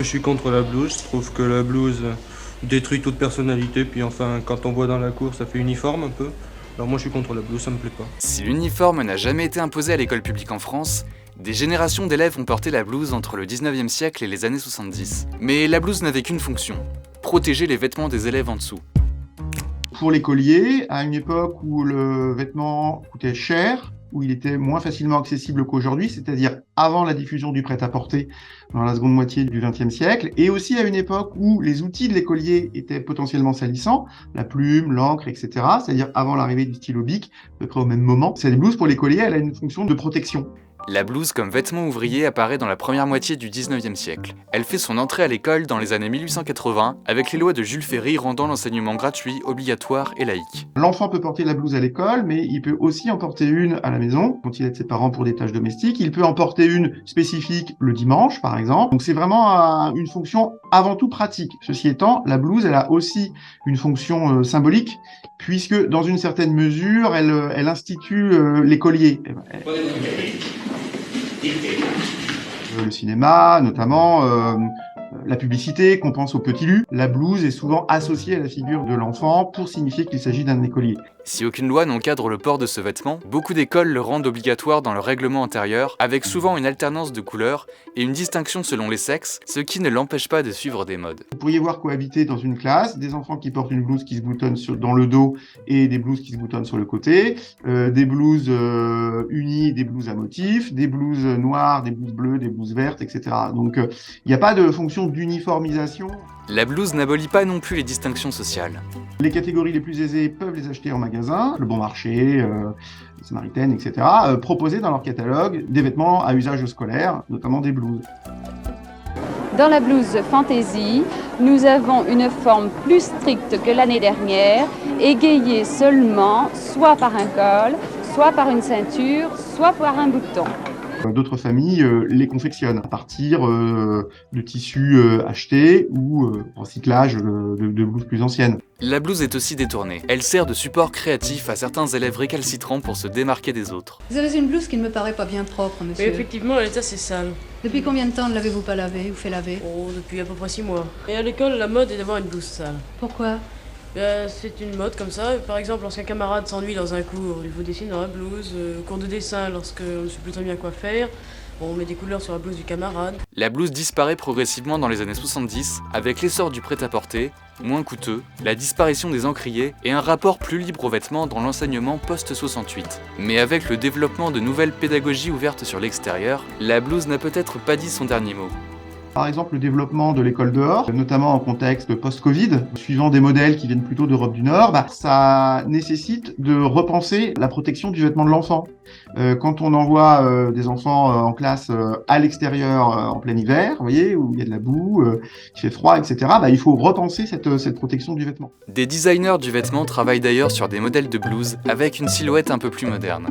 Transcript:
Je suis contre la blouse, je trouve que la blouse détruit toute personnalité, puis enfin quand on voit dans la cour ça fait uniforme un peu. Alors moi je suis contre la blouse, ça me plaît pas. Si l'uniforme n'a jamais été imposé à l'école publique en France, des générations d'élèves ont porté la blouse entre le 19e siècle et les années 70. Mais la blouse n'avait qu'une fonction, protéger les vêtements des élèves en dessous. Pour l'écolier, à une époque où le vêtement coûtait cher, où il était moins facilement accessible qu'aujourd'hui, c'est-à-dire avant la diffusion du prêt-à-porter dans la seconde moitié du XXe siècle, et aussi à une époque où les outils de l'écolier étaient potentiellement salissants, la plume, l'encre, etc., c'est-à-dire avant l'arrivée du stylo bic, à peu près au même moment. Cette blouse, pour l'écolier, elle a une fonction de protection. La blouse comme vêtement ouvrier apparaît dans la première moitié du 19e siècle. Elle fait son entrée à l'école dans les années 1880 avec les lois de Jules Ferry rendant l'enseignement gratuit, obligatoire et laïque. L'enfant peut porter la blouse à l'école, mais il peut aussi en porter une à la maison, quand il aide ses parents pour des tâches domestiques. Il peut en porter une spécifique le dimanche, par exemple. Donc c'est vraiment une fonction avant tout pratique. Ceci étant, la blouse, elle a aussi une fonction symbolique, puisque dans une certaine mesure, elle institue l'écolier. Le cinéma, notamment, la publicité qu'on pense au petit lu. La blouse est souvent associée à la figure de l'enfant pour signifier qu'il s'agit d'un écolier. Si aucune loi n'encadre le port de ce vêtement, beaucoup d'écoles le rendent obligatoire dans leur règlement intérieur, avec souvent une alternance de couleurs et une distinction selon les sexes, ce qui ne l'empêche pas de suivre des modes. Vous pourriez voir cohabiter dans une classe des enfants qui portent une blouse qui se boutonne dans le dos et des blouses qui se boutonnent sur le côté, des blouses unies, des blouses à motifs, des blouses noires, des blouses bleues, des blouses vertes, etc. Donc il n'y a pas de fonction d'uniformisation. La blouse n'abolit pas non plus les distinctions sociales. Les catégories les plus aisées peuvent les acheter en magasin, le Bon Marché, les Samaritaines, etc., proposer dans leur catalogue des vêtements à usage scolaire, notamment des blouses. Dans la blouse Fantaisie, nous avons une forme plus stricte que l'année dernière, égayée seulement soit par un col, soit par une ceinture, soit par un bouton. D'autres familles les confectionnent à partir de tissus achetés ou recyclage de blouses plus anciennes. La blouse est aussi détournée. Elle sert de support créatif à certains élèves récalcitrants pour se démarquer des autres. Vous avez une blouse qui ne me paraît pas bien propre, monsieur. Oui, effectivement, elle est assez sale. Depuis combien de temps ne l'avez-vous pas lavée ou fait laver? Oh, depuis à peu près 6 mois. Et à l'école, la mode est d'avoir une blouse sale. Pourquoi? C'est une mode comme ça. Par exemple, lorsqu'un camarade s'ennuie dans un cours, il vous dessine dans la blouse. Cours de dessin, lorsque on ne sait plus très bien quoi faire, on met des couleurs sur la blouse du camarade. La blouse disparaît progressivement dans les années 70 avec l'essor du prêt-à-porter, moins coûteux, la disparition des encriers et un rapport plus libre aux vêtements dans l'enseignement post-68. Mais avec le développement de nouvelles pédagogies ouvertes sur l'extérieur, la blouse n'a peut-être pas dit son dernier mot. Par exemple, le développement de l'école dehors, notamment en contexte post-Covid, suivant des modèles qui viennent plutôt d'Europe du Nord, ça nécessite de repenser la protection du vêtement de l'enfant. Quand on envoie des enfants en classe à l'extérieur en plein hiver, vous voyez, où il y a de la boue, il fait froid, etc., il faut repenser cette protection du vêtement. Des designers du vêtement travaillent d'ailleurs sur des modèles de blouse avec une silhouette un peu plus moderne.